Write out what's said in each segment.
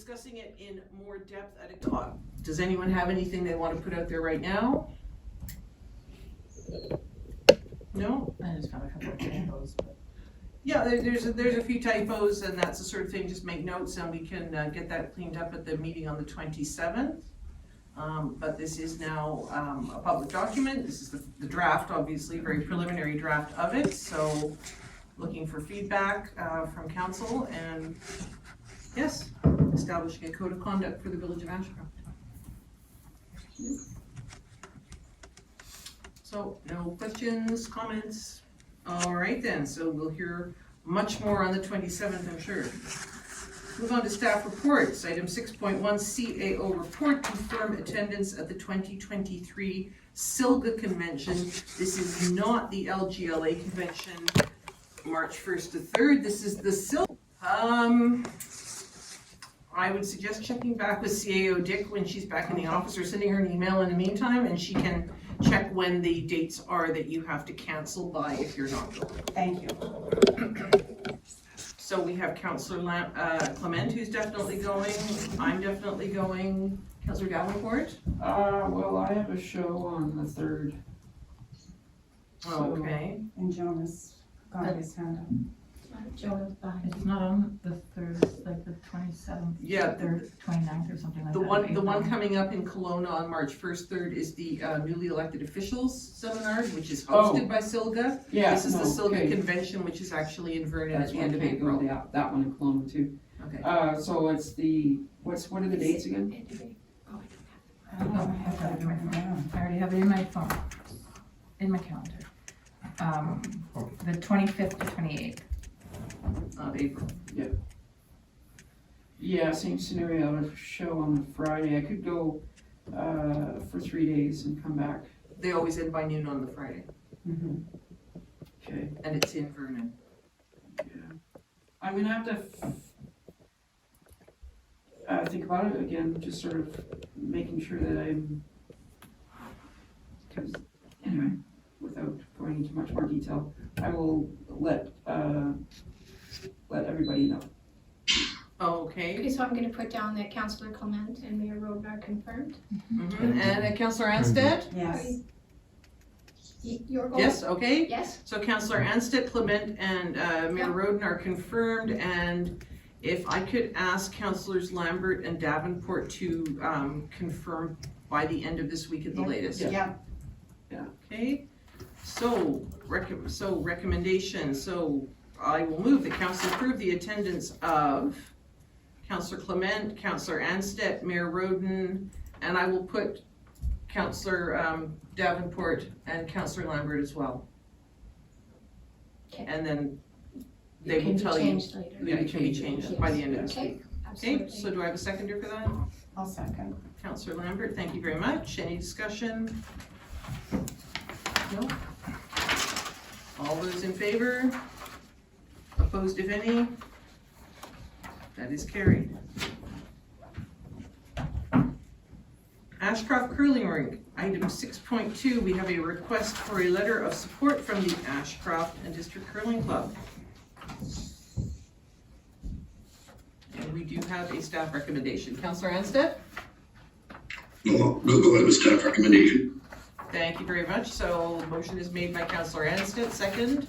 discussing it in more depth at a talk. Does anyone have anything they want to put out there right now? No? I just found a couple of typos, but. Yeah, there's a few typos, and that's the sort of thing, just make notes and we can get that cleaned up at the meeting on the 27th. But this is now a public document. This is the draft, obviously, very preliminary draft of it. So looking for feedback from council, and yes, establishing a code of conduct for the Village of Ashcroft. So no questions, comments? All right then, so we'll hear much more on the 27th, I'm sure. Move on to staff reports. Item 6.1, CAO report, confirm attendance at the 2023 SILGA convention. This is not the LGLA convention, March 1st to 3rd. This is the SILGA. I would suggest checking back with CAO Dick when she's back in the office, or sending her an email in the meantime, and she can check when the dates are that you have to cancel by if you're not going. Thank you. So we have Councillor Clement, who's definitely going. I'm definitely going. Councillor Davenport? Well, I have a show on the 3rd. Oh, okay. And Jonas got his hand up. Jonas back. It's not on the 3rd, it's like the 27th. Yeah, 3rd, 29th or something like The that. one coming up in Kelowna on March 1st, 3rd is the newly elected officials seminar, which is hosted by SILGA. Yeah, This is the SILGA okay. convention, which is actually in Vernon That's at the end of April. Yeah, that one in Kelowna too. Okay. So it's the, what are the dates again? Oh, I have that in my phone. I already have it in my phone, in my calendar. The 25th to 28th. Of April. Yeah, same scenario, I have a show on the Friday. I could go for 3 days and come back. They always end by noon on the Friday, Mm-hmm. Okay, and it's in Vernon. yeah. I'm gonna have to think about it again, just sort of making sure that I'm, because, anyway, without going into much more detail, I will let everybody know. Okay. Okay, so I'm gonna put down that Councillor Clement and Mayor Roden are confirmed. And Councillor Anstead? Yes. You're going? Yes, okay. Yes? So Councillor Anstead, Clement, and Mayor Roden are confirmed, and if I could ask Councillors Lambert and Davenport to confirm by the end of this week at the latest. Yeah. Okay, so recommendation, so I will move that council approve the attendance of Councillor Clement, Councillor Anstead, Mayor Roden, and I will put Councillor Davenport and Councillor Lambert as well. Okay. And then they It can will be tell you, changed later. it can be changed by the end of this Okay, week. Okay, absolutely. so do I have a seconder for that? I'll second. Councillor Lambert, thank you very much. Any discussion? No? All those in favor? Opposed, if any? That is carried. Ashcroft Curling Rink, item 6.2, we have a request for a letter of support from the Ashcroft and District Curling Club. And we do have a staff recommendation. Councillor Anstead? No, we'll go ahead with staff recommendation. Thank you very much. So motion is made by Councillor Anstead, second.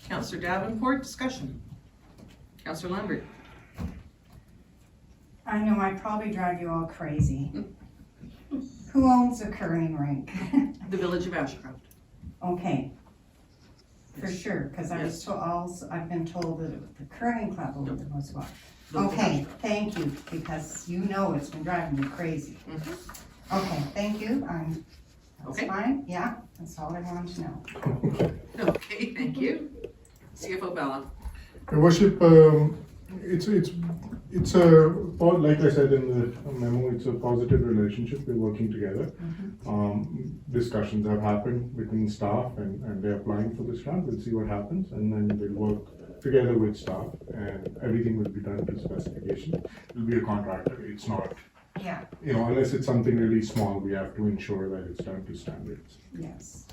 Councillor Davenport, discussion. Councillor Lambert. I know I probably drive you all crazy. Who owns the curling rink? The Village of Ashcroft. Okay. For Yes. sure, because I was Yes. told, also, I've been told that the curling club owned it as well. Village of Okay, Ashcroft. thank you, because you know it's been driving me crazy. Okay, thank you, that's Okay. fine, yeah, that's all I wanted to know. Okay, thank you. CFO Bella. Your Worship, it's a, like I said in the memo, it's a positive relationship. We're working together. Discussions have happened between staff and they're applying for this grant. We'll see what happens, and then we'll work together with staff, and everything will be done to specification. It'll be a contractor. It's not, Yeah, unless it's something really small, we have to ensure that it's done to standards. yes,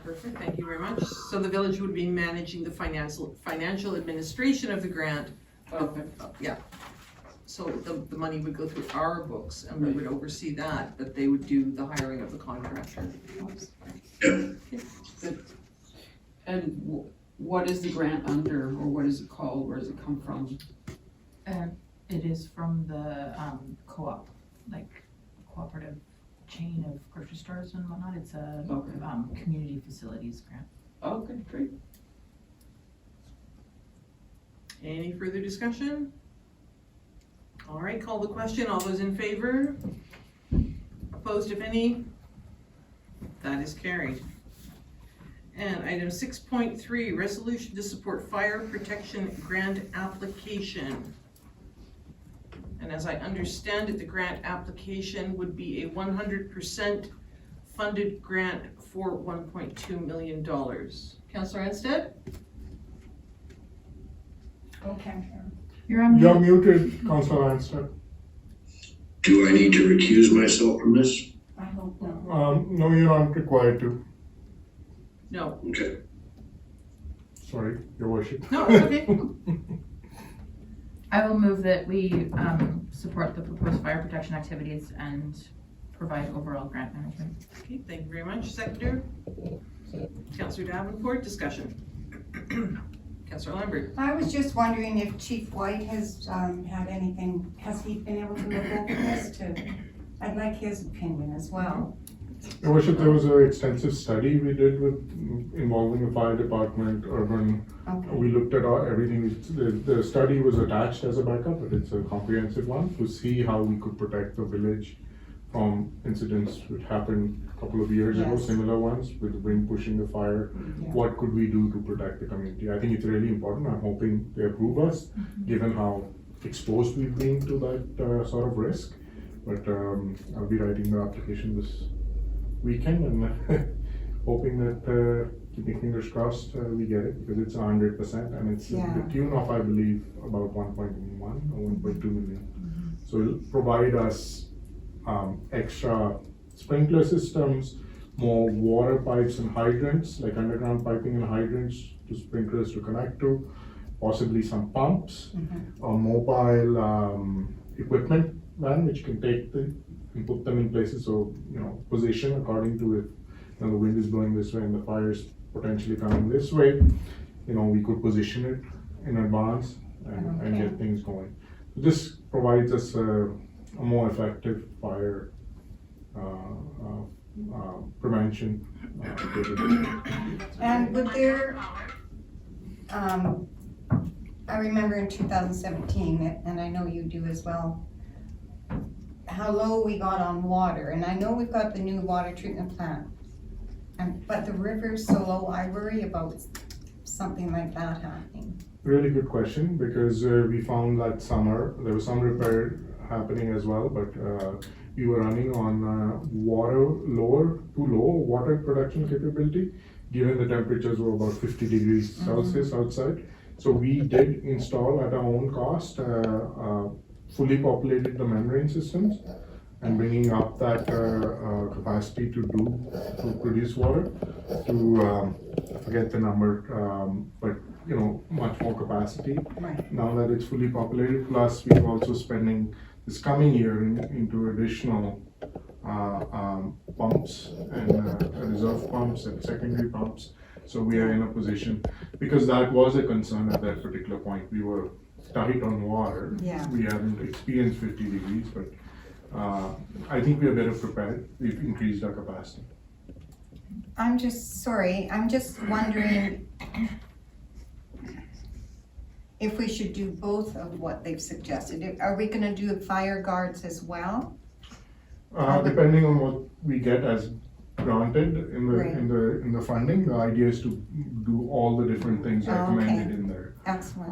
Perfect, thank you very much. So the village would be managing the financial administration of the grant. Okay. Yeah. So the money would go through our books and we would oversee that, but they would do the hiring of the contractor. And what is the grant under, or what is it called, where does it come from? It is from the, co-op, like cooperative chain of grocery stores and whatnot. It's a, Okay. community facilities grant. Okay, great. Any further discussion? All right, call the question. All those in favor? Opposed, if any? That is carried. And item 6.3, resolution to support fire protection grant application. And as I understand it, the grant application would be a 100% funded grant for $1.2 million. Councillor Anstead? Okay. You're on You're mute. muted, Councillor Anstey. Do I need to recuse myself from this? I hope not. No, you're not required to. No. Okay. Sorry, Your Worship. No, it's okay. I will move that we, support the proposed fire protection activities and provide overall grant management. Okay, thank you very much. Seconder? Councillor Davenport, discussion. Councillor Lambert? I was just wondering if Chief White has had anything, has he been able to look over this too? I'd like his opinion as well. Your Worship, there was an extensive study we did with involving the fire department, urban. Okay. We looked at everything. The study was attached as a backup, but it's a comprehensive one to see how we could protect the village from incidents which happened a couple of years ago, Yes. similar ones with wind pushing the fire. Yeah. What could we do to protect the community? I think it's really important. I'm hoping they approve us, given how exposed we've been to that sort of risk. But I'll be writing the application this weekend and hoping that, keeping fingers crossed, we get it, because it's 100% and it's Yeah. the tune of, I believe, about 1.1 or 1.2 million. So it'll provide us extra sprinkler systems, more water pipes and hydrants, like underground piping and hydrants to sprinklers to connect to, possibly some pumps, a mobile equipment van which can take and put them in places, so, position according to if, the wind is blowing this way and the fire is potentially coming this way, we could position it in advance and get things going. This provides us a more effective fire prevention capability. And would there, I remember in 2017, and I know you do as well, how low we got on water, and I know we've got the new water treatment plant. But the river's so low, I worry about something like that happening. Really good question, because we found that summer, there was some repair happening as well, but we were running on too low water production capability, given the temperatures were about 50 degrees Celsius outside. So we did install at our own cost, fully populated the membrane systems and bringing up that capacity to produce water to, I forget the number, but much more capacity. Right. Now that it's fully populated, plus we're also spending this coming year into additional pumps and reserve pumps and secondary pumps. So we are in a position, because that was a concern at that particular point. We were tight on water. Yeah. We haven't experienced 50 degrees, but I think we are better prepared. We've increased our capacity. I'm just wondering if we should do both of what they've suggested. Are we gonna do fire guards as well? Depending on what we get as granted in the Right. in the funding, the idea is to do all the different things recommended in there. Excellent,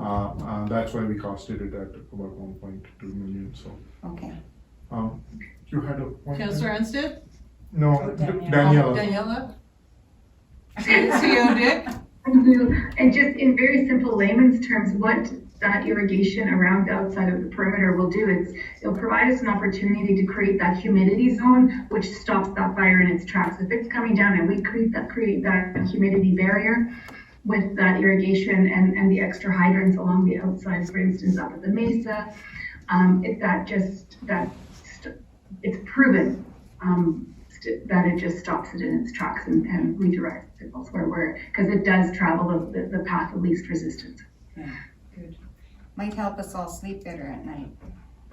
That's why we costed it at about 1.2 million. So okay. you had a point? Councillor Anstead? No, Oh, Danielle. Danielle. Daniela? CEO Dick? Thank you. And just in very simple layman's terms, what that irrigation around the outside of the perimeter will do is it'll provide us an opportunity to create that humidity zone, which stops that fire in its tracks. If it's coming down and we create that humidity barrier with that irrigation and the extra hydrants along the outside, for instance, up at the mesa, It's proven, that it just stops it in its tracks and redirects it elsewhere, because it does travel the path of least resistance. Good. Might help us all sleep better at night.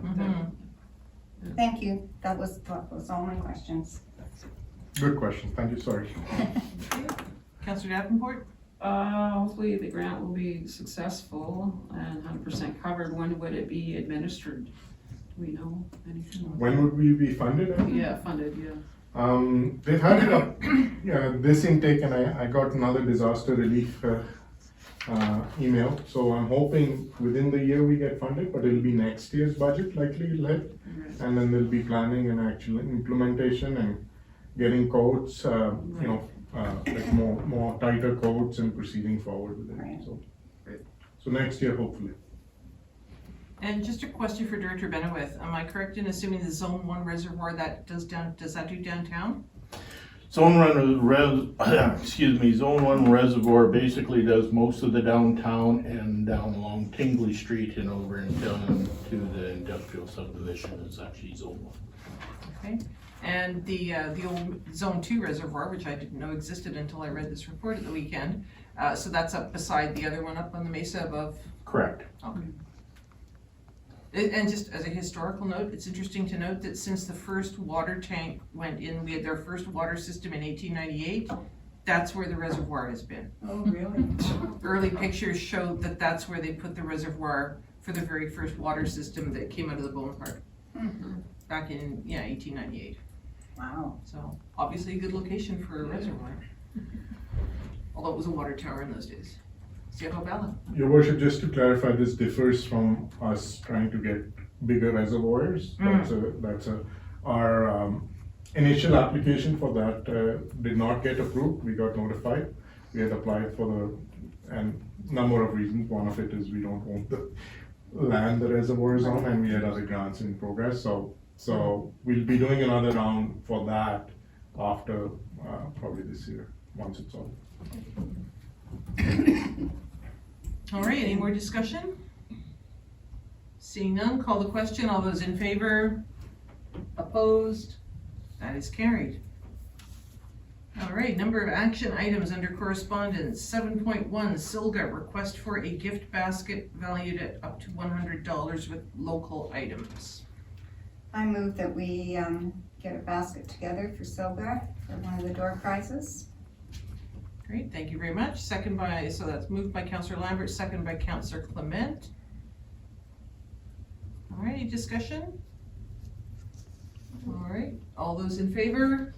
Mhm. Thank you. That was all my questions. Good question, thank you, sorry. Councillor Davenport? Hopefully the grant will be successful and 100% covered. When would it be administered? Do we know anything? When would we be funded? Yeah, funded, yeah. They've had it up, yeah, this intake, and I got another disaster relief email. So I'm hoping within the year we get funded, but it'll be next year's budget likely it'll hit. Right. And then there'll be planning and actual implementation and getting codes, like more tighter codes and proceeding forward with Right. it, so. Great. So next year, hopefully. And just a question for Director Benowith, am I correct in assuming the Zone 1 reservoir does that do downtown? Zone 1 reservoir basically does most of the downtown and down along Tingley Street and over and down to the industrial subdivision is actually Zone 1. Okay, and the old Zone 2 reservoir, which I didn't know existed until I read this report at the weekend, so that's up beside the other one up on the mesa above? Correct. Okay. And just as a historical note, it's interesting to note that since the first water tank went in, we had their first water system in 1898, that's where the reservoir has been. Oh, really? Early pictures showed that that's where they put the reservoir for the very first water system that came out of the Bonaparte. Back in, 1898. Wow. So obviously a good location for a reservoir. Although it was a water tower in those days. Sierra Bella. Your worship, just to clarify, this differs from us trying to get bigger reservoirs. Our initial application for that did not get approved. We got notified. We had applied for and number of reasons. One of it is we don't own the land the reservoir is on, and we had other grants in progress. So we'll be doing another round for that after probably this year, once it's all. All right, any more discussion? Seeing none, call the question. All those in favor? Opposed? That is carried. All right, number of action items under correspondence. 7.1, Silga, request for a gift basket valued at up to $100 with local items. I move that we get a basket together for Silver for one of the door prizes. Great, thank you very much. So that's moved by Councillor Lambert, second by Councillor Clement. All right, any discussion? All right, all those in favor?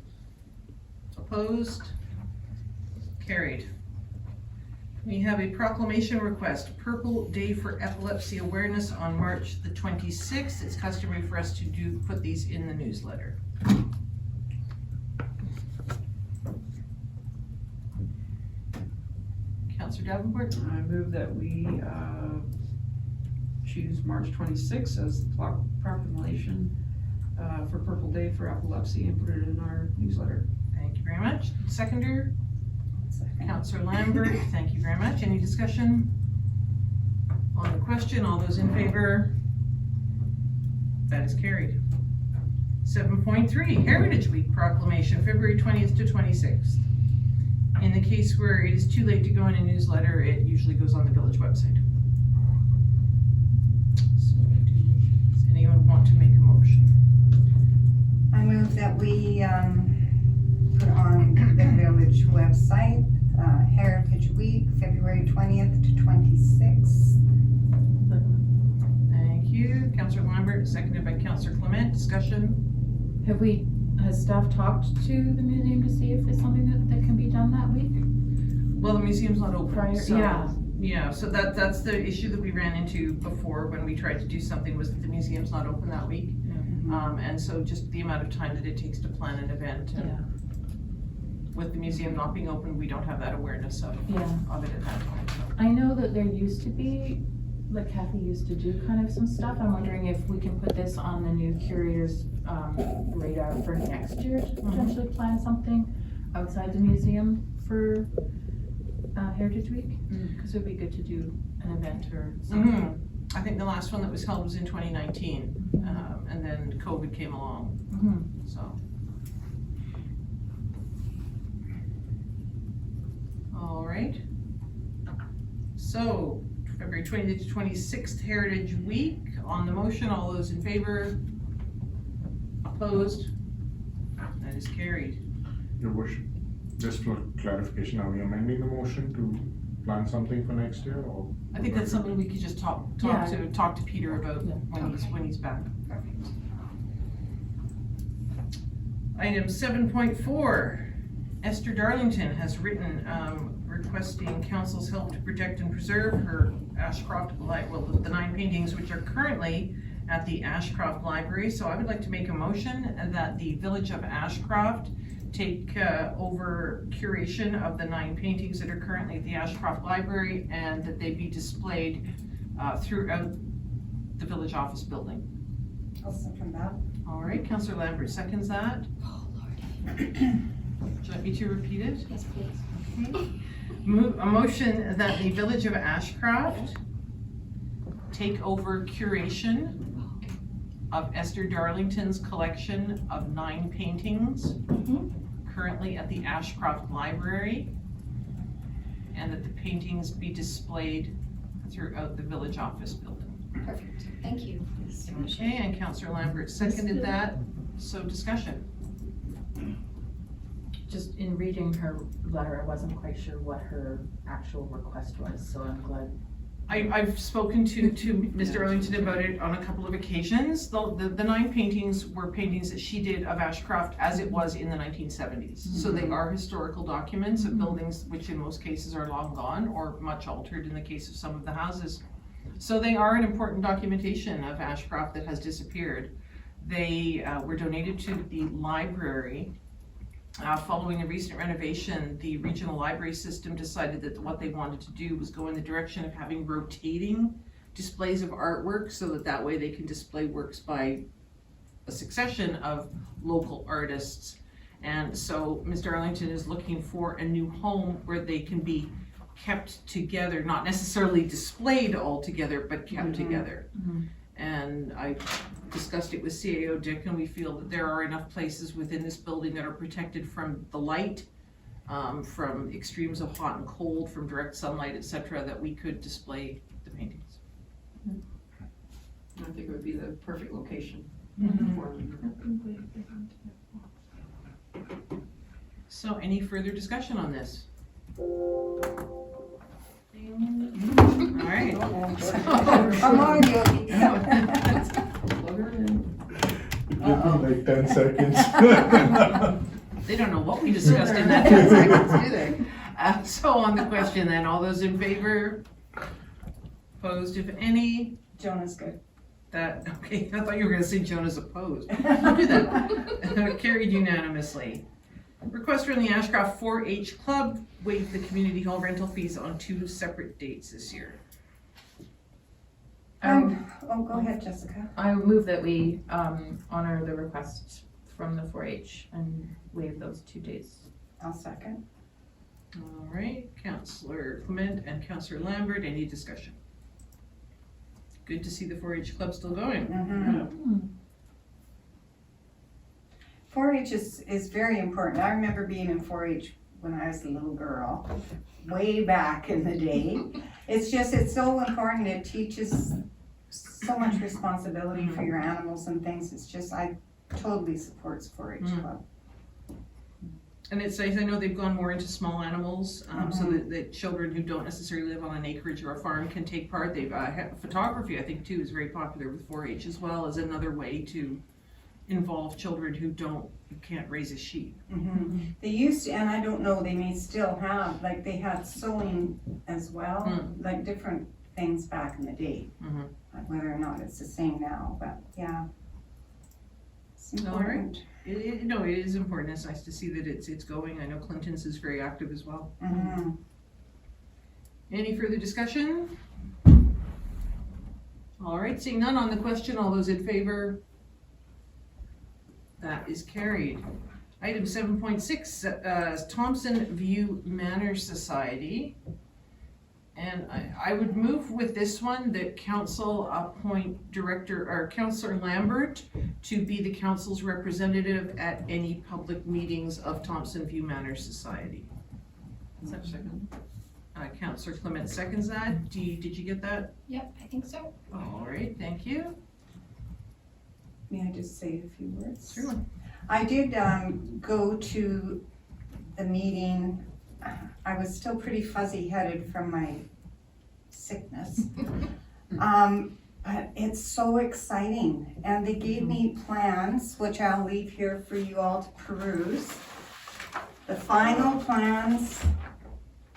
Opposed? Carried. We have a proclamation request, Purple Day for Epilepsy Awareness on March the 26th. It's customary for us to put these in the newsletter. Councillor Davenport? I move that we choose March 26th as the proclamation for Purple Day for Epilepsy and put it in our newsletter. Thank you very much. Seconder? Councillor Lambert, thank you very much. Any discussion on the question? All those in favor? That is carried. 7.3, Heritage Week proclamation, February 20th to 26th. In the case where it is too late to go in a newsletter, it usually goes on the village website. So, does anyone want to make a motion? I move that we put on the village website, Heritage Week, February 20th to 26th. Thank you. Councillor Lambert, seconded by Councillor Clement. Discussion? Has staff talked to the museum to see if it's something that can be done that week? Well, the museum's not open, so. Yeah. Yeah, so that's the issue that we ran into before when we tried to do something, was that the museum's not open that week. And so just the amount of time that it takes to plan an event, and with the museum not being open, we don't have that awareness of it at that time. So. I know that there used to be, like Kathy used to do kind of some stuff. I'm wondering if we can put this on the new curator's radar for next year to potentially plan something outside the museum for Heritage Week, because it would be good to do an event or something. I think the last one that was held was in 2019, and then COVID came along, Mhm. so. All right. So, February 20th to 26th Heritage Week. On the motion, all those in favor? Opposed? That is carried. Your worship, just for clarification, are we amending the motion to plan something for next year, or? I think that's something we could just talk Yeah. to Peter about Yeah. when he's back. Perfect. Item 7.4, Esther Darlington has written requesting council's help to protect and preserve her Ashcroft, the 9 paintings which are currently at the Ashcroft Library. So I would like to make a motion that the Village of Ashcroft take over curation of the 9 paintings that are currently at the Ashcroft Library, and that they be displayed throughout the village office building. I'll second that. All right, Councillor Lambert seconds that. Would you like me to repeat it? Yes, please. Okay. A motion that the Village of Ashcroft take over curation of Esther Darlington's collection of 9 paintings currently at the Ashcroft Library, and that the paintings be displayed throughout the village office building. Perfect. Thank you. Okay, and Councillor Lambert seconded that, so discussion. Just in reading her letter, I wasn't quite sure what her actual request was, so I'm glad. I've spoken to Mr. Arlington about it on a couple of occasions. The 9 paintings were paintings that she did of Ashcroft as it was in the 1970s. So they are historical documents of buildings which in most cases are long gone or much altered in the case of some of the houses. So they are an important documentation of Ashcroft that has disappeared. They were donated to the library. Following a recent renovation, the regional library system decided that what they wanted to do was go in the direction of having rotating displays of artwork, so that way they can display works by a succession of local artists. And so Mr. Arlington is looking for a new home where they can be kept together, not necessarily displayed all together, but kept together. And I discussed it with CAO Dick, and we feel that there are enough places within this building that are protected from the light, from extremes of hot and cold, from direct sunlight, etc., that we could display the paintings. I think it would be the perfect location for them. So any further discussion on this? All right. Come on, Yogi. Give me like 10 seconds. They don't know what we discussed in that 10 seconds, do they? So on the question then, all those in favor? Opposed, if any? Jonah's good. That, okay, I thought you were gonna say Jonah's opposed. Don't do that. Carried unanimously. Request from the Ashcroft 4-H Club, waive the community hall rental fees on 2 separate dates this year. Oh, go ahead, Jessica. I move that we honor the request from the 4-H and waive those 2 days. I'll second. All right, Councillor Clement and Councillor Lambert, any discussion? Good to see the 4-H club still going. 4-H is very important. I remember being in 4-H when I was a little girl, way back in the day. It's so important. It teaches so much responsibility for your animals and things. It's just, I totally supports 4-H club. And it's nice, I know they've gone more into small animals, so that children who don't necessarily live on an acreage or a farm can take part. They've photography, I think, too, is very popular with 4-H as well as another way to involve children who can't raise a sheep. They used to, and I don't know, they may still have, like they had sewing as well, like different things back in the day. Whether or not it's the same now, but yeah. It's important. No, it is important. It's nice to see that it's going. I know Clinton's is very active as well. Any further discussion? All right, seeing none on the question, all those in favor? That is carried. Item 7.6, Thompson View Manor Society. And I would move with this one that council appoint director, or Councillor Lambert to be the council's representative at any public meetings of Thompson View Manor Society. Second. Councillor Clement seconds that. Did you get that? Yep, I think so. All right, thank you. May I just say a few words? Certainly. I did go to the meeting. I was still pretty fuzzy-headed from my sickness. But it's so exciting, and they gave me plans, which I'll leave here for you all to peruse. The final plans,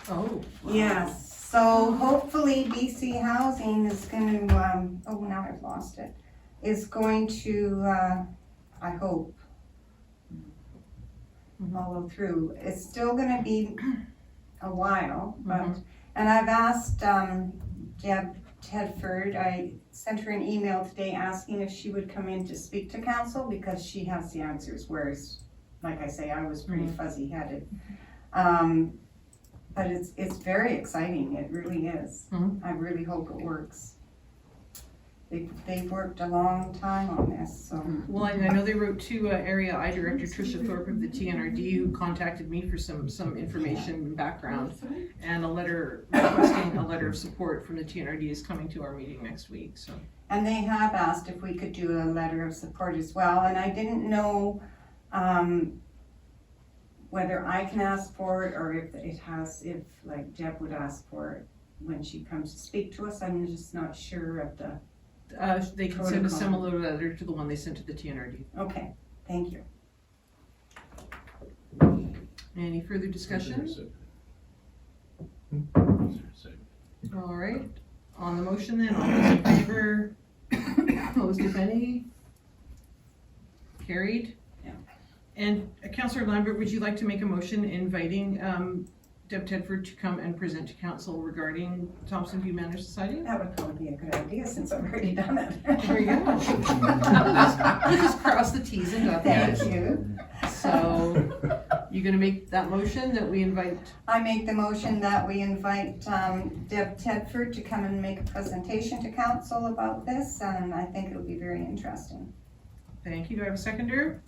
Oh. yes, so hopefully BC Housing is gonna, oh, now I've lost it, is going to, I hope, follow through. It's still gonna be a while, but, and I've asked Deb Tedford, I sent her an email today asking if she would come in to speak to council because she has the answers, whereas, like I say, I was pretty fuzzy-headed. But it's very exciting, it really is. I really hope it works. They've worked a long time on this, so. Well, I know they wrote to Area I Director Tricia Thorpe of the TNRD, who contacted me for some information and background, and a letter requesting a letter of support from the TNRD is coming to our meeting next week. So. And they have asked if we could do a letter of support as well, and I didn't know whether I can ask for it or if like Deb would ask for it when she comes to speak to us. I'm just not sure of the. They can send a similar letter to the one they sent to the TNRD. Okay, thank you. Any further discussion? All right, on the motion then, all those in favor, opposed if any? Carried? Yeah. And Councillor Lambert, would you like to make a motion inviting Deb Tedford to come and present to council regarding Thompson View Manor Society? That would probably be a good idea since I've already done it. There you go. We'll just cross the T's and dot the I's. Thank you. So, you gonna make that motion that we invite? I make the motion that we invite Deb Tedford to come and make a presentation to council about this, and I think it'll be very interesting. Thank you. Do I have a seconder?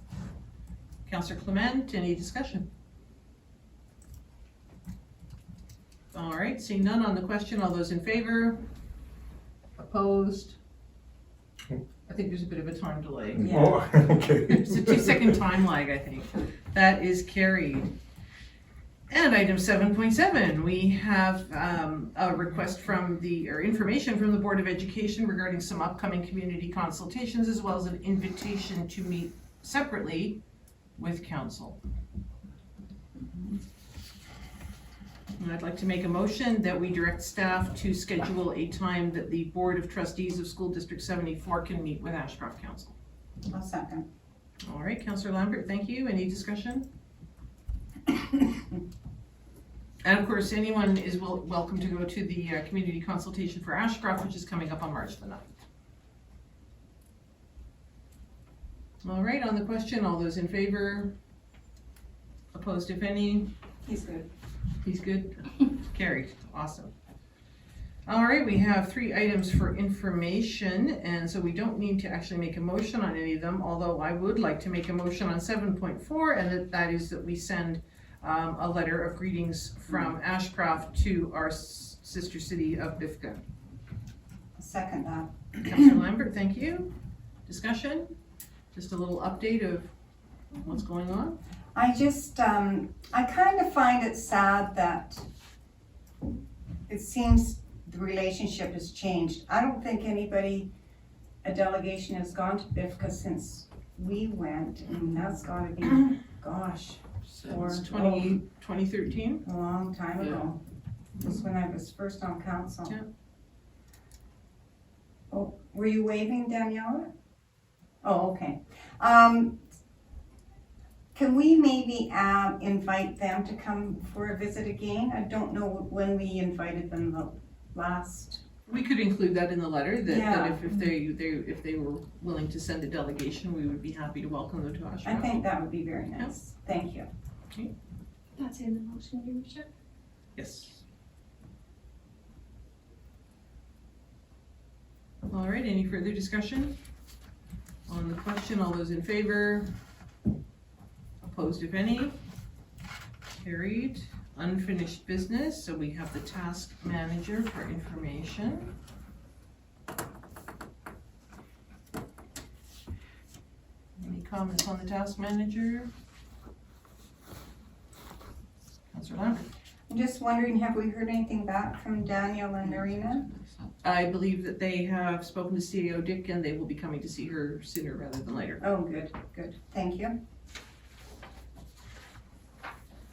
Councillor Clement, any discussion? All right, seeing none on the question, all those in favor? Opposed? I think there's a bit of a time delay. Yeah. Oh, okay. It's a 2-second time lag, I think. That is carried. And item 7.7, we have a request from or information from the Board of Education regarding some upcoming community consultations, as well as an invitation to meet separately with council. And I'd like to make a motion that we direct staff to schedule a time that the Board of Trustees of School District 74 can meet with Ashcroft Council. I'll second. All right, Councillor Lambert, thank you. Any discussion? And of course, anyone is welcome to go to the community consultation for Ashcroft, which is coming up on March the 9th. All right, on the question, all those in favor? Opposed, if any? He's good. He's good? Carried. Awesome. All right, we have 3 items for information, and so we don't need to actually make a motion on any of them, although I would like to make a motion on 7.4, and that is that we send a letter of greetings from Ashcroft to our sister city of Bifka. I'll second that. Councillor Lambert, thank you. Discussion? Just a little update of what's going on? I just, I kind of find it sad that it seems the relationship has changed. I don't think a delegation has gone to BIFCA since we went, and that's gotta be, gosh, Since 2013? a long time ago. Just when I was first on council. Yeah. Oh, were you waving, Daniela? Oh, okay. Can we maybe invite them to come for a visit again? I don't know when we invited them the last. We could include that in the letter, that Yeah. if they were willing to send a delegation, we would be happy to welcome them to Ashcroft. I think that would be very nice. Thank you. That's in the motion, Your Worship. Yes. All right, any further discussion on the question? All those in favor? Opposed, if any? Carried. Unfinished business, so we have the task manager for information. Any comments on the task manager? Councillor Lambert? I'm just wondering, have we heard anything back from Daniel and Marina? I believe that they have spoken to CEO Dick and they will be coming to see her sooner rather than later. Oh, good, good, thank you.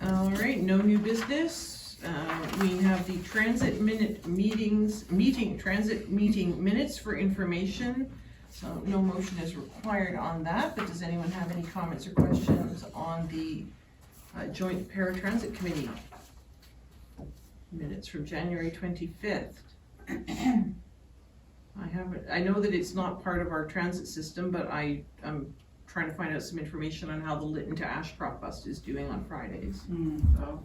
All right, no new business. We have the transit transit meeting minutes for information. So no motion is required on that, but does anyone have any comments or questions on the joint paratransit committee minutes from January 25th? I know that it's not part of our transit system, but I'm trying to find out some information on how the Lytton to Ashcroft bus is doing on Fridays. Oh,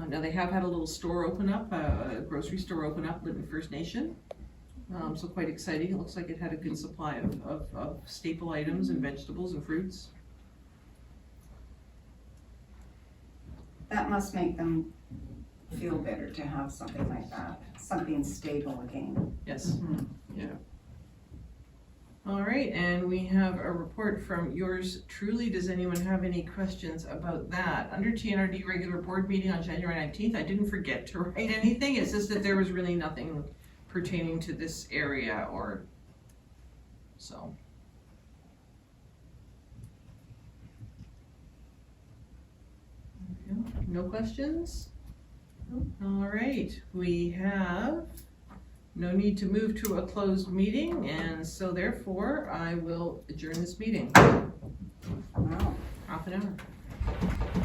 Now they have had a little store open up, a grocery store open up, Lytton First Nation. So quite exciting. It looks like it had a good supply of staple items and vegetables and fruits. That must make them feel better to have something like that, something stable again. Yes. Yeah. All right, and we have a report from yours truly. Does anyone have any questions about that? Under TNRD regular board meeting on January 19th, I didn't forget to write anything. It's just that there was really nothing pertaining to this area or so. No questions? All right, we have no need to move to a closed meeting, and so therefore I will adjourn this meeting. Wow. Half an hour.